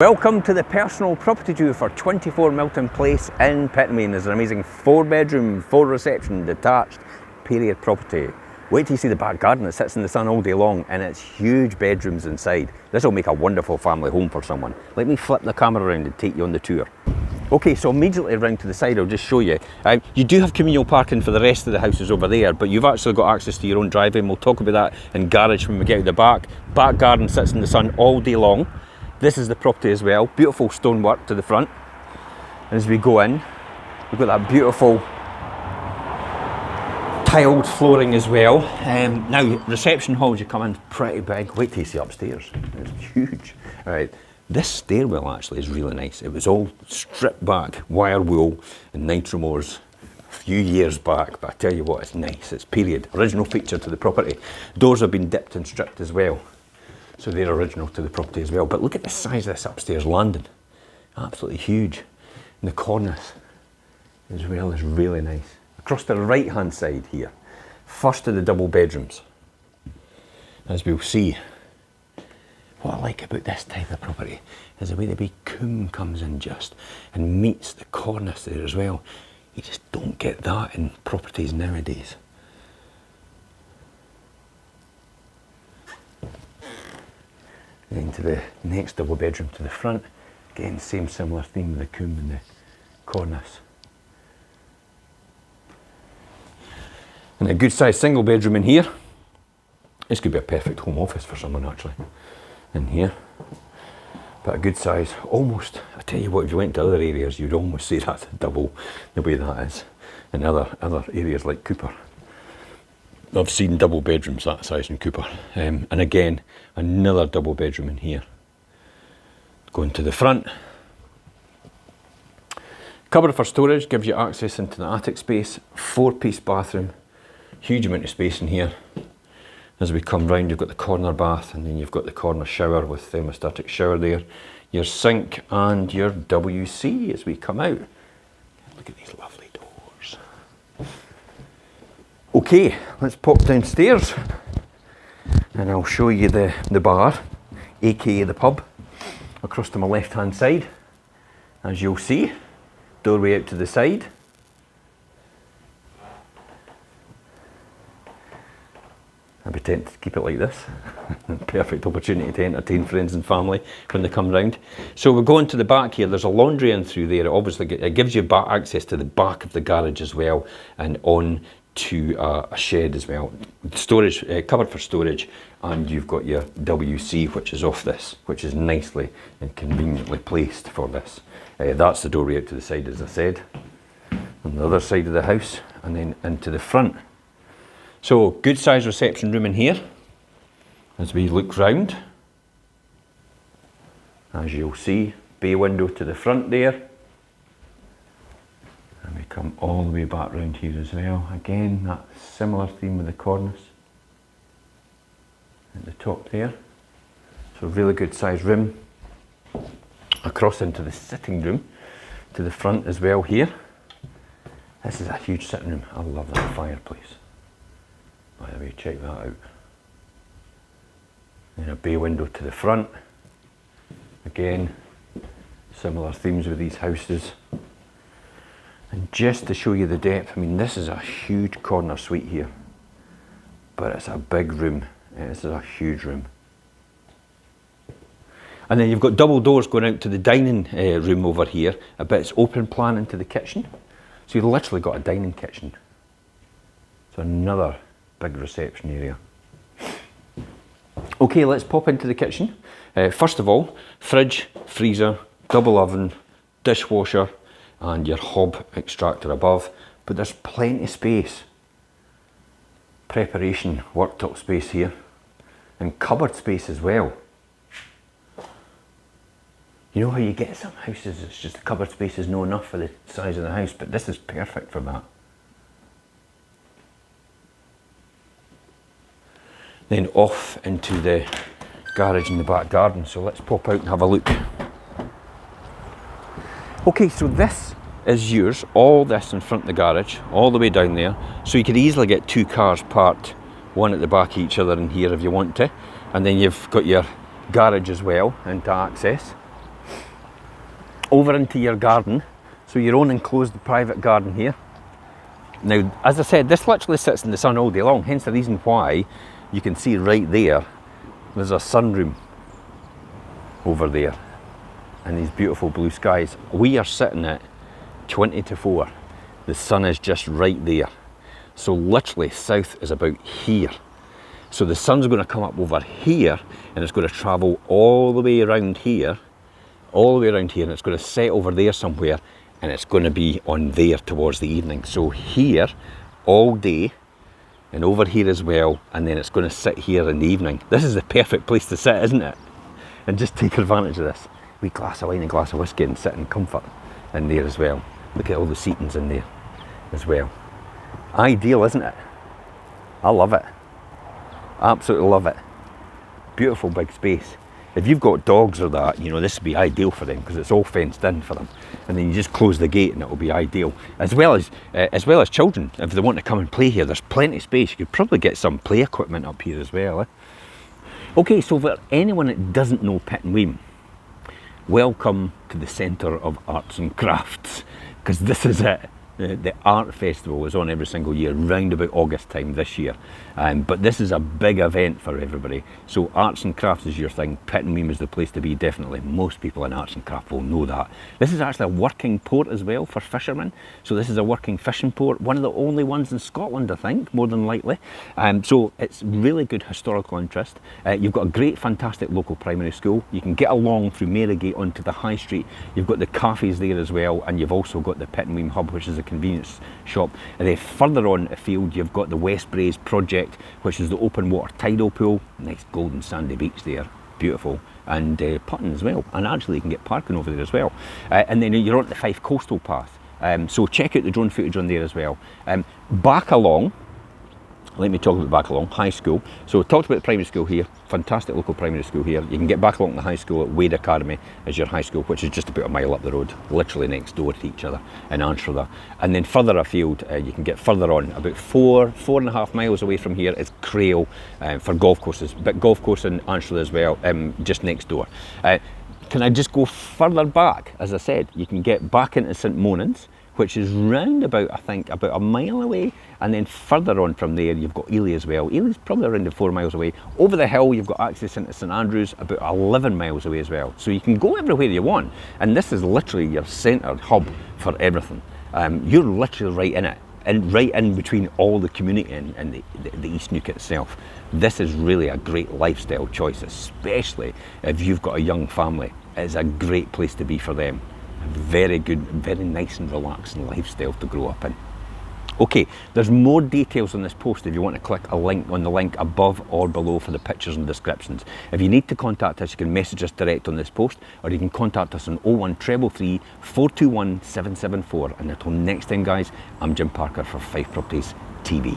Welcome to the personal property tour for 24 Milton Place in Pittenweem. There's an amazing 4-bedroom, 4-reception detached period property. Wait till you see the back garden that sits in the sun all day long, and it's huge bedrooms inside. This will make a wonderful family home for someone. Let me flip the camera around and take you on the tour. Okay, so immediately around to the side, I'll just show you. You do have communal parking for the rest of the houses over there, but you've actually got access to your own driveway, and we'll talk about that in garage when we get out the back. Back garden sits in the sun all day long. This is the property as well, beautiful stonework to the front. As we go in, we've got that beautiful tiled flooring as well. Now, reception halls, you come in, pretty big. Wait till you see upstairs, it's huge. All right, this stairwell actually is really nice. It was all stripped back, wire wool and nitromores a few years back, but I tell you what, it's nice, it's period. Original feature to the property. Doors have been dipped and stripped as well. So they're original to the property as well. But look at the size of this upstairs landing. Absolutely huge. And the cornice as well is really nice. Across the right hand side here, first of the double bedrooms. As we'll see, what I like about this type of property is the way the big coombe comes in just and meets the cornice there as well. You just don't get that in properties nowadays. Into the next double bedroom to the front. Again, same similar theme with the coombe and the cornice. And a good sized single bedroom in here. This could be a perfect home office for someone actually, in here. But a good size, almost, I tell you what, if you went to other areas, you'd almost say that's a double the way that is. In other areas like Cooper. I've seen double bedrooms that size in Cooper. And again, another double bedroom in here. Going to the front. Cupboard for storage gives you access into the attic space. 4-piece bathroom. Huge amount of space in here. As we come round, you've got the corner bath, and then you've got the corner shower with thermostatic shower there. Your sink and your WC as we come out. Look at these lovely doors. Okay, let's pop downstairs and I'll show you the bar, aka the pub, across to my left hand side. As you'll see, doorway out to the side. I'd be tempted to keep it like this. Perfect opportunity to entertain friends and family when they come round. So we're going to the back here. There's a laundry in through there. It gives you back access to the back of the garage as well, and on to a shed as well. Storage, cupboard for storage, and you've got your WC, which is off this, which is nicely and conveniently placed for this. That's the doorway out to the side, as I said, on the other side of the house, and then into the front. So, good sized reception room in here. As we look round, as you'll see, bay window to the front there. And we come all the way back round here as well. Again, that similar theme with the cornice at the top there. So really good sized room. Across into the sitting room to the front as well here. This is a huge sitting room. I love that fireplace. By the way, check that out. And a bay window to the front. Again, similar themes with these houses. And just to show you the depth, I mean, this is a huge corner suite here, but it's a big room. This is a huge room. And then you've got double doors going out to the dining room over here, but it's open plan into the kitchen. So you've literally got a dining kitchen. So another big reception area. Okay, let's pop into the kitchen. First of all, fridge, freezer, double oven, dishwasher, and your hob extractor above, but there's plenty of space. Preparation worktop space here, and cupboard space as well. You know how you get some houses, it's just the cupboard space is not enough for the size of the house, but this is perfect for that. Then off into the garage in the back garden, so let's pop out and have a look. Okay, so this is yours, all this in front of the garage, all the way down there. So you could easily get 2 cars parked, one at the back of each other in here if you want to. And then you've got your garage as well, into access. over into your garden, so your own enclosed private garden here. Now, as I said, this literally sits in the sun all day long, hence the reason why you can see right there, there's a sunroom over there, and these beautiful blue skies. We are sitting at 20 to 4. The sun is just right there. So literally south is about here. So the sun's going to come up over here, and it's going to travel all the way around here, and it's going to set over there somewhere, and it's going to be on there towards the evening. So here all day, and over here as well, and then it's going to sit here in the evening. This is the perfect place to sit, isn't it? And just take advantage of this. Wee glass of wine and glass of whiskey and sit in comfort in there as well. Look at all the seatings in there as well. Ideal, isn't it? I love it. Absolutely love it. Beautiful big space. If you've got dogs or that, you know, this would be ideal for them because it's all fenced in for them. And then you just close the gate and it will be ideal. As well as children, if they want to come and play here, there's plenty of space. You could probably get some play equipment up here as well. Okay, so for anyone that doesn't know Pittenweem, welcome to the centre of arts and crafts, because this is it. The art festival is on every single year, round about August time this year. But this is a big event for everybody. So arts and crafts is your thing. Pittenweem is the place to be, definitely. Most people in arts and craft will know that. This is actually a working port as well for fishermen. So this is a working fishing port, one of the only ones in Scotland, I think, more than likely. So it's really good historical interest. You've got a great, fantastic local primary school. You can get along through Marygate onto the High Street. You've got the cafes there as well, and you've also got the Pittenweem Hub, which is a convenience shop. And then further on afield, you've got the West Braes project, which is the Open Water Tidal Pool. Nice golden sandy beach there, beautiful, and Putton as well. And actually you can get parking over there as well. And then you're on the Fife Coastal Path. So check out the drone footage on there as well. Back along, let me talk about back along, high school. So we talked about the primary school here, fantastic local primary school here. You can get back along the high school at Wade Academy as your high school, which is just about a mile up the road, literally next door to each other in Anstruther. And then further afield, you can get further on, about 4.5 miles away from here is Crail for golf courses, but golf course in Anstruther as well, just next door. Can I just go further back? As I said, you can get back into St Monans, which is round about, I think, about a mile away, and then further on from there you've got Ely as well. Ely's probably around 4 miles away. Over the hill you've got access into St Andrews, about 11 miles away as well. So you can go everywhere you want, and this is literally your centre hub for everything. You're literally right in it, and right in between all the community and the East Newquay itself. This is really a great lifestyle choice, especially if you've got a young family. It's a great place to be for them. Very good, very nice and relaxing lifestyle to grow up in. Okay, there's more details on this post if you want to click a link on the link above or below for the pictures and descriptions. If you need to contact us, you can message us direct on this post, or you can contact us on 01333 421 774. And until next time guys, I'm Jim Parker for Fife Properties TV.